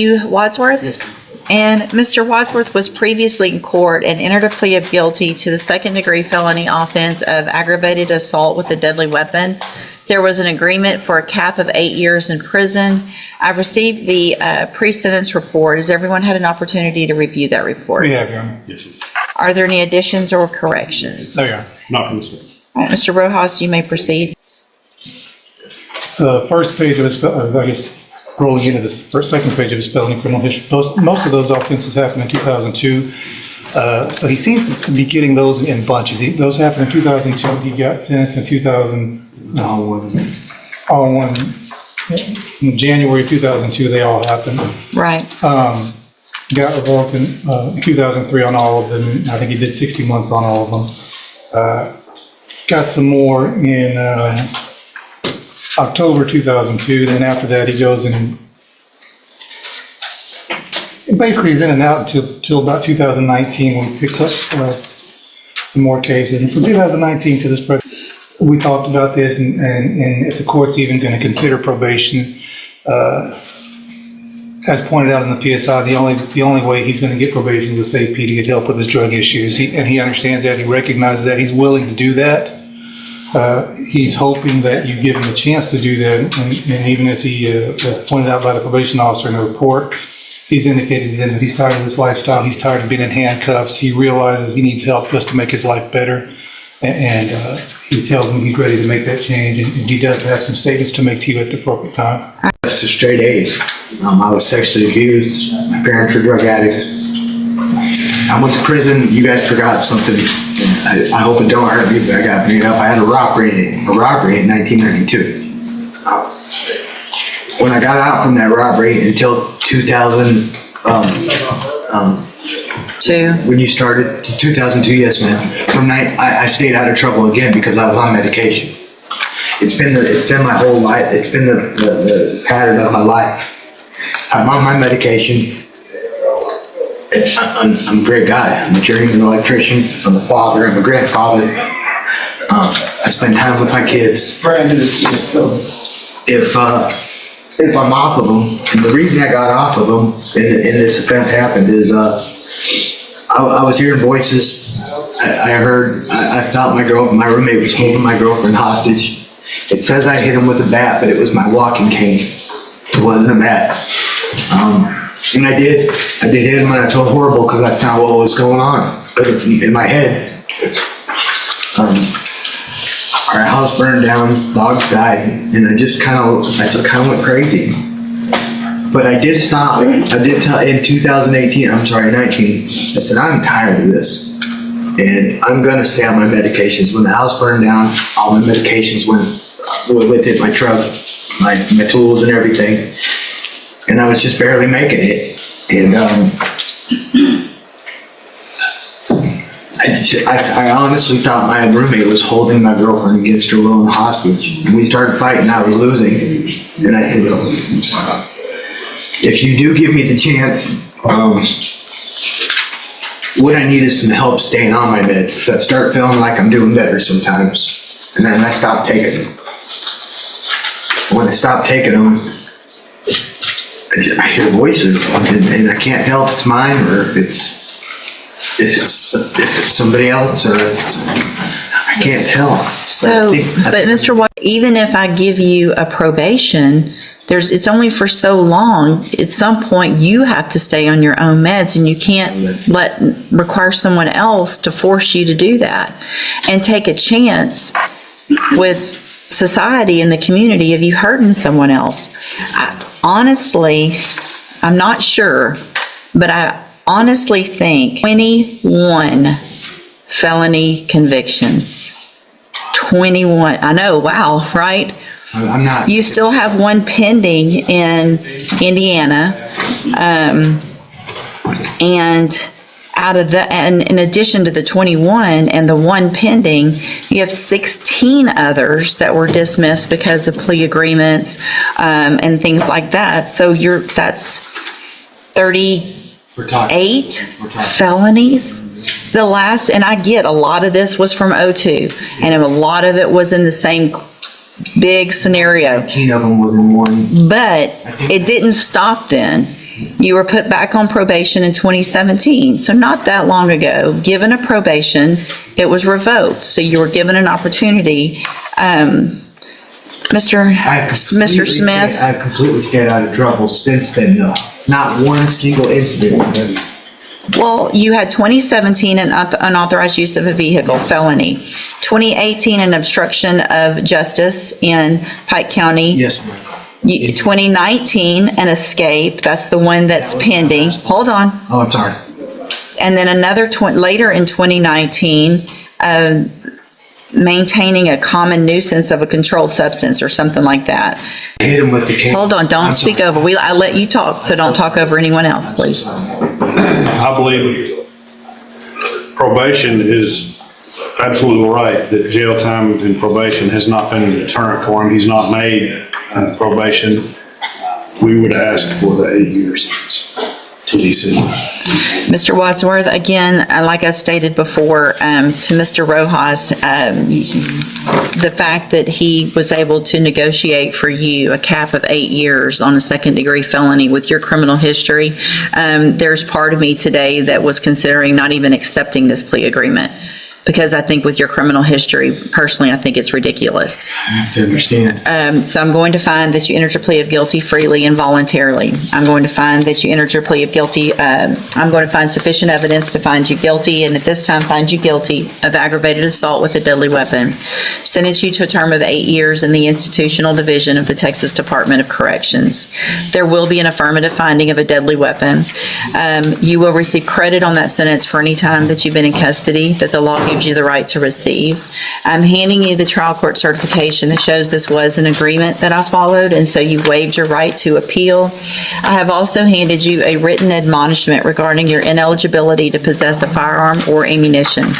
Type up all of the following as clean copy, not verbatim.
You, Wadsworth? Yes, ma'am. And Mr. Wadsworth was previously in court and entered a plea of guilty to the second-degree felony offense of aggravated assault with a deadly weapon. There was an agreement for a cap of 8 years in prison. I've received the pre-sentence report. Has everyone had an opportunity to review that report? We have, Your Honor. Yes, sir. Are there any additions or corrections? There you are. Not from this one. All right, Mr. Rojas, you may proceed. The first page of his, I guess, rolling into this second page of his felony criminal history, most of those offenses happened in 2002. So he seems to be getting those in bunches. Those happened in 2002. He got sentenced in 2000. All in one. In January 2002, they all happened. Right. Got revoked in 2003 on all of them. I think he did 60 months on all of them. Got some more in October 2002. Then after that, he goes in. Basically, he's in and out until about 2019 when he picks up some more cases. And from 2019 to this present, we talked about this, and if the court's even going to consider probation. As pointed out in the PSI, the only way he's going to get probation is with safety to get help with his drug issues. He understands that. He recognizes that. He's willing to do that. He's hoping that you give him a chance to do that. And even as he pointed out by the probation officer in the report, he's indicated to them that he's tired of this lifestyle. He's tired of being in handcuffs. He realizes he needs help just to make his life better. And he tells me he's ready to make that change. And he does have some statements to make to you at the appropriate time. It's a straight A's. I was sexually abused. My parents were drug addicts. I went to prison. You guys forgot something. I hope it don't hurt me, but I got beat up. I had a robbery in 1992. When I got out from that robbery until 2000, when you started, 2002, yes, ma'am. I stayed out of trouble again because I was on medication. It's been my whole life. It's been the pattern of my life. I'm on my medication. I'm a great guy. I'm a journeyman electrician. I'm a father. I'm a grandfather. I spend time with my kids. If I'm off of them, and the reason I got off of them and this offense happened is I was hearing voices. I thought my roommate was holding my girlfriend hostage. It says I hit him with a bat, but it was my walking cane. It wasn't a bat. And I did hit him, and I felt horrible because I found what was going on. But in my head, our house burned down, dogs died, and I just kind of went crazy. But I did stop. I did tell in 19. I said, I'm tired of this. And I'm gonna stay on my medications. When the house burned down, all my medications went with it, my truck, my tools and everything. And I was just barely making it. And I honestly thought my roommate was holding my girlfriend against her will and hostage. And we started fighting, I was losing. And I said, if you do give me the chance, what I need is some help staying on my meds. Because I start feeling like I'm doing better sometimes. And then I stop taking them. When I stop taking them, I hear voices, and I can't tell if it's mine or if it's somebody else, or I can't tell. So, but Mr. White, even if I give you a probation, it's only for so long. At some point, you have to stay on your own meds, and you can't require someone else to force you to do that and take a chance with society and the community of you hurting someone else. Honestly, I'm not sure, but I honestly think 21 felony convictions. 21. I know, wow, right? I'm not. You still have one pending in Indiana. And out of the, and in addition to the 21 and the one pending, you have 16 others that were dismissed because of plea agreements and things like that. So that's 38 felonies. The last, and I get a lot of this was from '02, and a lot of it was in the same big scenario. 18 of them was in one. But it didn't stop then. You were put back on probation in 2017, so not that long ago. Given a probation, it was revoked, so you were given an opportunity. Mr. Smith? I've completely stayed out of trouble since then, though. Not one single incident. Well, you had 2017 an unauthorized use of a vehicle felony, 2018 an obstruction of justice in Pike County. Yes, ma'am. 2019 an escape, that's the one that's pending. Hold on. Oh, I'm sorry. And then another later in 2019, maintaining a common nuisance of a controlled substance or something like that. Hit him with the cane. Hold on, don't speak over. I let you talk, so don't talk over anyone else, please. I believe probation is absolutely right, that jail time and probation has not been a deterrent for him. He's not made probation. We would ask for the 8 years to be sentenced. Mr. Wadsworth, again, like I stated before, to Mr. Rojas, the fact that he was able to negotiate for you a cap of 8 years on a second-degree felony with your criminal history, there's part of me today that was considering not even accepting this plea agreement. Because I think with your criminal history, personally, I think it's ridiculous. I have to understand. So I'm going to find that you entered your plea of guilty freely and voluntarily. I'm going to find that you entered your plea of guilty. I'm going to find sufficient evidence to find you guilty, and at this time find you guilty of aggravated assault with a deadly weapon. Sentence you to a term of 8 years in the institutional division of the Texas Department of Corrections. There will be an affirmative finding of a deadly weapon. You will receive credit on that sentence for any time that you've been in custody that the law gives you the right to receive. I'm handing you the trial court certification that shows this was an agreement that I followed, and so you've waived your right to appeal. I have also handed you a written admonishment regarding your ineligibility to possess a firearm or ammunition.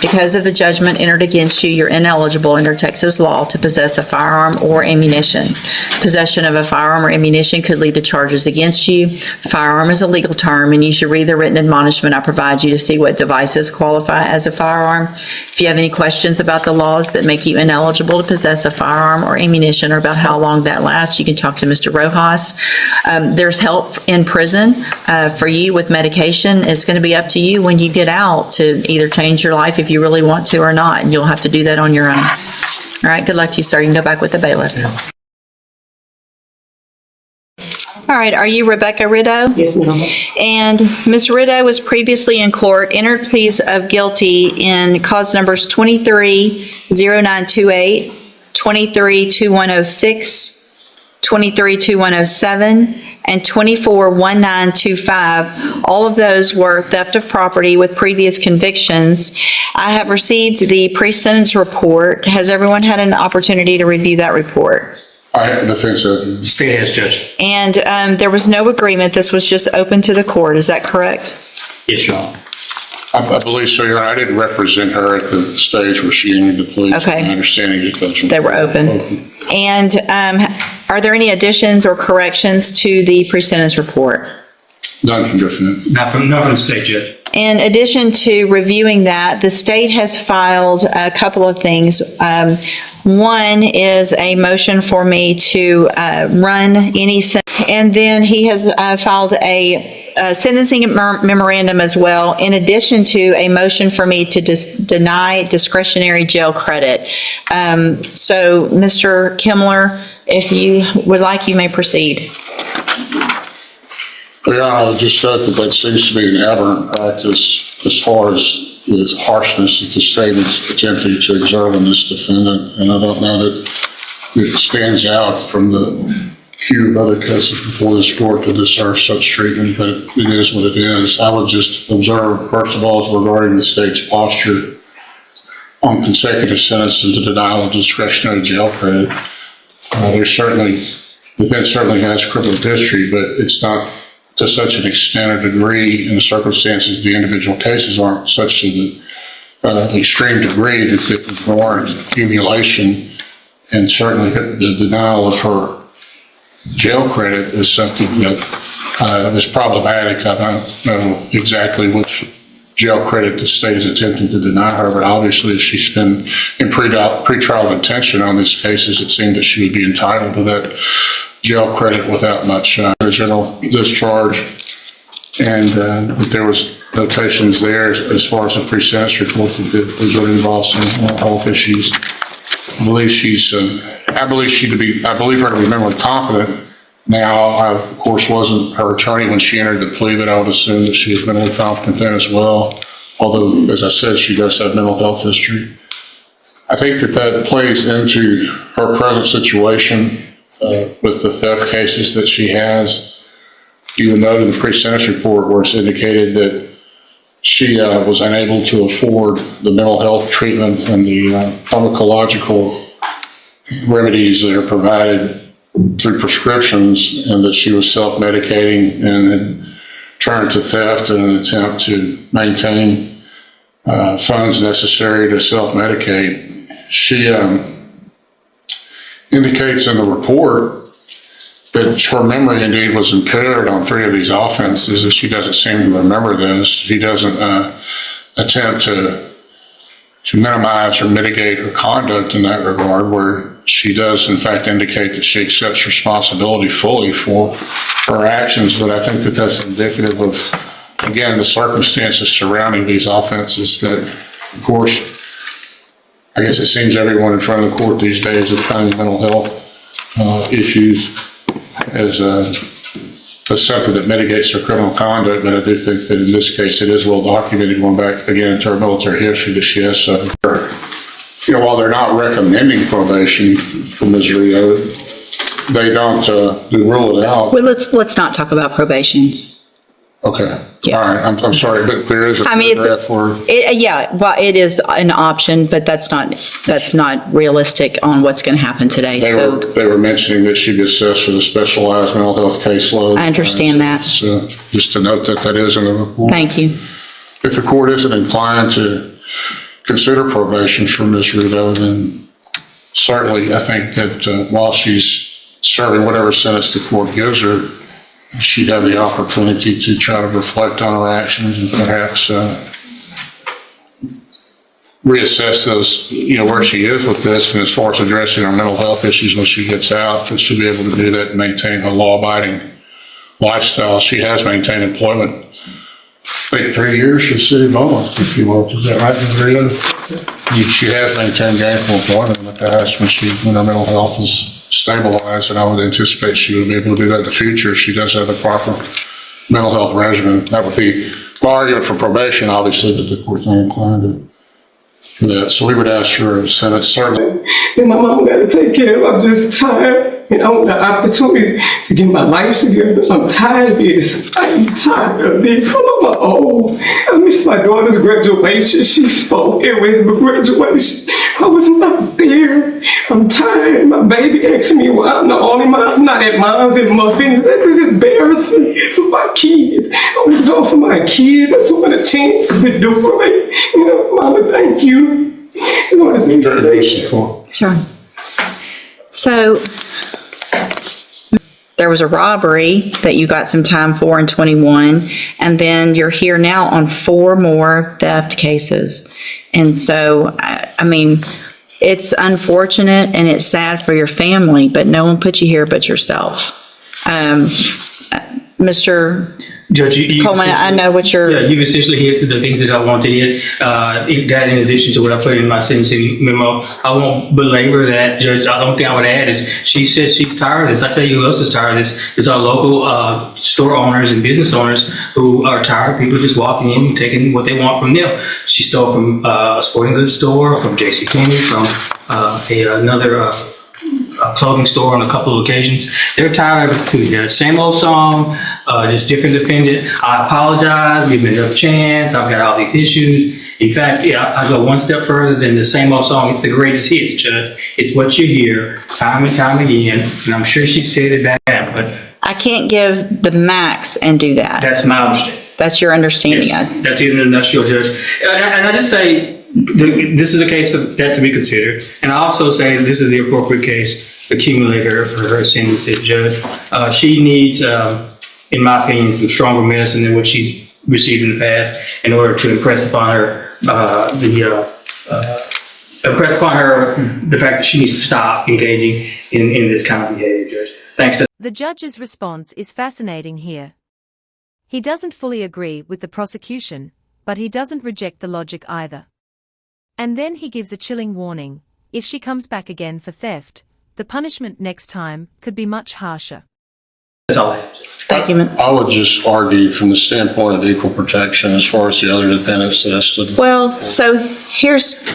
Because of the judgment entered against you, you're ineligible under Texas law to possess a firearm or ammunition. Possession of a firearm or ammunition could lead to charges against you. Firearm is a legal term, and you should read the written admonishment I provide you to see what devices qualify as a firearm. If you have any questions about the laws that make you ineligible to possess a firearm or ammunition or about how long that lasts, you can talk to Mr. Rojas. There's help in prison for you with medication. It's going to be up to you when you get out to either change your life if you really want to or not, and you'll have to do that on your own. All right, good luck to you, sir. You can go back with the bailiff. All right, are you Rebecca Rideau? Yes, ma'am. And Ms. Rideau was previously in court, entered pleas of guilty in cause numbers 23-0928, 23-2106, 23-2107, and 24-1925. All of those were theft of property with previous convictions. I have received the pre-sentence report. Has everyone had an opportunity to review that report? I think so. State has, Judge. And there was no agreement. This was just open to the court. Is that correct? Yes, Your Honor. I believe so, Your Honor. I didn't represent her at the stage where she entered the plea. Okay. My understanding is that They were open. And are there any additions or corrections to the pre-sentence report? None from different. Not from the state, Judge. In addition to reviewing that, the state has filed a couple of things. One is a motion for me to run any, and then he has filed a sentencing memorandum as well, in addition to a motion for me to deny discretionary jail credit. So, Mr. Kimler, if you would like, you may proceed. Your Honor, I would just say that seems to be an aberrant practice as far as the harshness that the state is attempting to exert on this defendant. And I don't know that it stands out from the queue of other cases before this court to deserve such treatment, but it is what it is. I would just observe, first of all, as regarding the state's posture on consecutive sentences and the denial of discretionary jail credit. The defense certainly has criminal history, but it's not to such an extent or degree in the circumstances the individual cases aren't such to the extreme degree that it would warrant accumulation, and certainly the denial of her jail credit is something that is problematic. I don't know exactly which jail credit the state is attempting to deny her, but obviously if she's been in pretrial detention on these cases, it seemed that she would be entitled to that jail credit without much original discharge. And there was notations there as far as the pre-sentence report that was really involved some health issues. I believe her to be mentally competent. Now, I, of course, wasn't her attorney when she entered the plea, but I would assume that she has mentally competent then as well. Although, as I said, she does have mental health history. I think that plays into her present situation with the theft cases that she has. You will note in the pre-sentence report where it's indicated that she was unable to afford the mental health treatment and the pharmacological remedies that are provided through prescriptions, and that she was self-medicating and had turned to theft in an attempt to maintain funds necessary to self-medicate. She indicates in the report that her memory indeed was impaired on 3 of these offenses, and she doesn't seem to remember this. She doesn't attempt to minimize or mitigate her conduct in that regard, where she does in fact indicate that she accepts responsibility fully for her actions. But I think that that's indicative of, again, the circumstances surrounding these offenses that, of course, I guess it seems everyone in front of the court these days is finding mental health issues as something that mitigates their criminal conduct. But I do think that in this case it is well documented, going back again into her military history, that she has suffered. While they're not recommending probation for Ms. Rio, they don't rule it out. Well, let's not talk about probation. Okay. Yeah. All right. I'm sorry, but there is a paragraph for. Yeah, well, it is an option, but that's not realistic on what's going to happen today. They were mentioning that she'd be assessed for the specialized mental health caseload. I understand that. So just to note that is in the report. Thank you. If the court isn't inclined to consider probation for Ms. Rudo, then certainly I think that while she's serving whatever sentence the court gives her, she'd have the opportunity to try to reflect on her actions and perhaps reassess those, where she is with this. And as far as addressing her mental health issues when she gets out, that she'll be able to do that and maintain her law-abiding lifestyle. She has maintained employment, I think 3 years for the city of Beaumont, if you will. Is that right, Ms. Rio? She has maintained gainful employment in the past when her mental health is stabilized, and I would anticipate she would be able to do that in the future if she does have the proper mental health regimen. That would be my argument for probation, obviously, but the court's not inclined to do that. So we would ask for a sentence, certainly. Then my mom got to take care of. I'm just tired. I want the opportunity to get my life together. I'm tired of this. I'm tired of this. I missed my daughter's graduation. She spoke anyways, but graduation, I was not there. I'm tired. My baby asked me why I'm the only mom. I'm not at mom's and muffins. That is embarrassing for my kids. I'm doing for my kids. That's what a chance to do for me. Mama, thank you. Sure. So there was a robbery that you got some time for in 21, and then you're here now on 4 more theft cases. And so, I mean, it's unfortunate and it's sad for your family, but no one put you here but yourself. Mr. Judge, Coleman, I know what you're... Yeah, you've essentially hit the things that I want to hit. That in addition to what I put in my sentencing memo. I won't belabor that, Judge. The only thing I would add is she says she's tired of this. I tell you who else is tired of this. It's our local store owners and business owners who are tired of people just walking in and taking what they want from them. She stole from a sporting goods store, from JCPenney, from another clothing store on a couple of occasions. They're tired of it too. They're the same old song, just different defendant. I apologize, give me another chance, I've got all these issues. In fact, I go one step further than the same old song. It's the greatest hits, Judge. It's what you hear time and time again, and I'm sure she said it back then, but I can't give the max and do that. that's my understanding. That's your understanding. Yes, that's it in a nutshell, Judge. And I just say, this is a case for that to be considered. And I also say this is the appropriate case to accumulate her for her sentence, Judge. She needs, in my opinion, some stronger medicine than what she's received in the past in order to impress upon her the fact that she needs to stop engaging in this kind of behavior, Judge. Thanks. The judge's response is fascinating here. He doesn't fully agree with the prosecution, but he doesn't reject the logic either. And then he gives a chilling warning: if she comes back again for theft, the punishment next time could be much harsher. That's all I have. Thank you. I would just argue from the standpoint of equal protection as far as the other defendants listed. Well, so here's,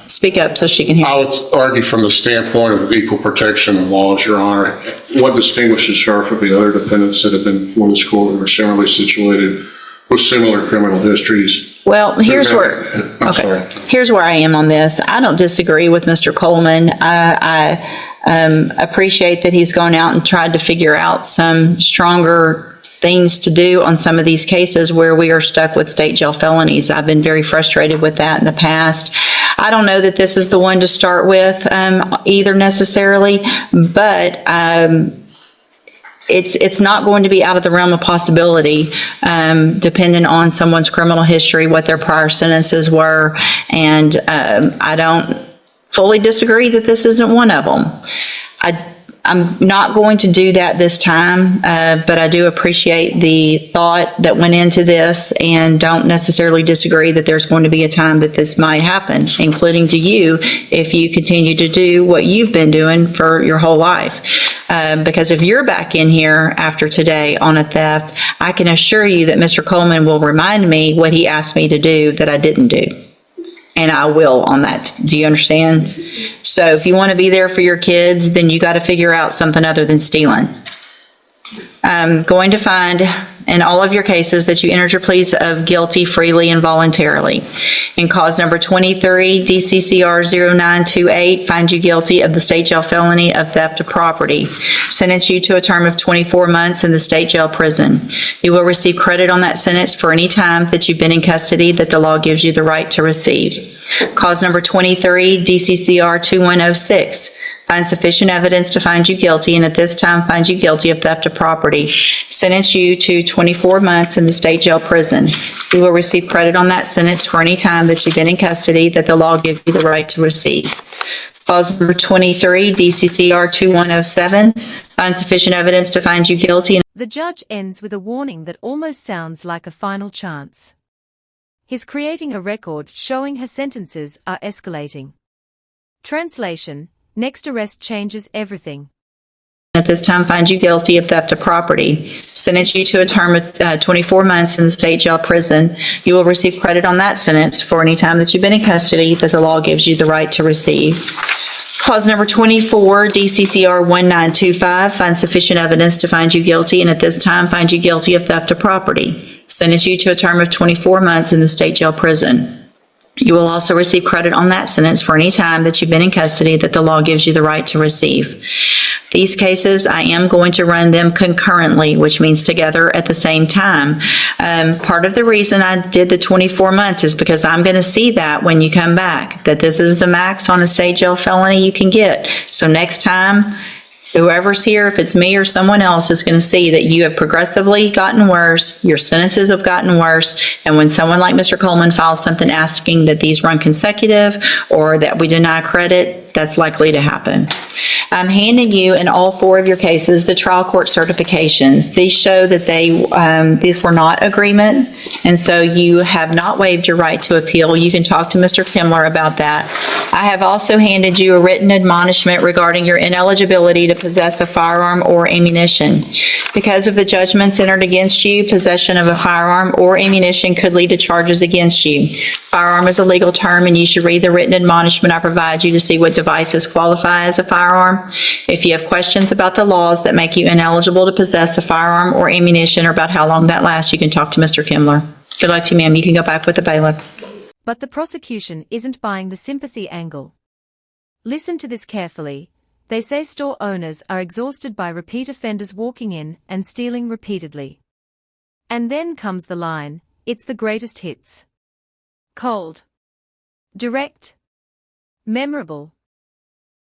speak up so she can hear. I would argue from the standpoint of equal protection of laws, Your Honor, what distinguishes her from the other defendants that have been before this court who are similarly situated with similar criminal histories? Well, here's where, I'm sorry. here's where I am on this. I don't disagree with Mr. Coleman. I appreciate that he's gone out and tried to figure out some stronger things to do on some of these cases where we are stuck with state jail felonies. I've been very frustrated with that in the past. I don't know that this is the one to start with either necessarily, but it's not going to be out of the realm of possibility, depending on someone's criminal history, what their prior sentences were, and I don't fully disagree that this isn't one of them. I'm not going to do that this time, but I do appreciate the thought that went into this and don't necessarily disagree that there's going to be a time that this might happen, including to you if you continue to do what you've been doing for your whole life. Because if you're back in here after today on a theft, I can assure you that Mr. Coleman will remind me what he asked me to do that I didn't do. And I will on that. Do you understand? So if you want to be there for your kids, then you got to figure out something other than stealing. I'm going to find in all of your cases that you entered your pleas of guilty freely and voluntarily. In cause number 23, DCCR 0928, find you guilty of the state jail felony of theft of property. Sentence you to a term of 24 months in the state jail prison. You will receive credit on that sentence for any time that you've been in custody that the law gives you the right to receive. Cause number 23, DCCR 2106. Find sufficient evidence to find you guilty, and at this time find you guilty of theft of property. Sentence you to 24 months in the state jail prison. You will receive credit on that sentence for any time that you've been in custody that the law gives you the right to receive. Clause number 23, DCCR 2107. Find sufficient evidence to find you guilty. The judge ends with a warning that almost sounds like a final chance. He's creating a record showing her sentences are escalating. Translation: next arrest changes everything. At this time, find you guilty of theft of property. Sentence you to a term of 24 months in the state jail prison. You will receive credit on that sentence for any time that you've been in custody that the law gives you the right to receive. Clause number 24, DCCR 1925, find sufficient evidence to find you guilty, and at this time find you guilty of theft of property. Sentence you to a term of 24 months in the state jail prison. You will also receive credit on that sentence for any time that you've been in custody that the law gives you the right to receive. These cases, I am going to run them concurrently, which means together at the same time. Part of the reason I did the 24 months is because I'm going to see that when you come back, that this is the max on a state jail felony you can get. So next time, whoever's here, if it's me or someone else, is going to see that you have progressively gotten worse, your sentences have gotten worse, and when someone like Mr. Coleman files something asking that these run consecutive or that we deny credit, that's likely to happen. I'm handing you in all four of your cases the trial court certifications. These show that these were not agreements, and so you have not waived your right to appeal. You can talk to Mr. Kimler about that. I have also handed you a written admonishment regarding your ineligibility to possess a firearm or ammunition. Because of the judgments entered against you, possession of a firearm or ammunition could lead to charges against you. Firearm is a legal term, and you should read the written admonishment I provide you to see what devices qualify as a firearm. If you have questions about the laws that make you ineligible to possess a firearm or ammunition or about how long that lasts, you can talk to Mr. Kimler. Good luck to you, ma'am. You can go back with the bailiff. But the prosecution isn't buying the sympathy angle. Listen to this carefully. They say store owners are exhausted by repeat offenders walking in and stealing repeatedly. And then comes the line, it's the greatest hits. Cold. Direct. Memorable.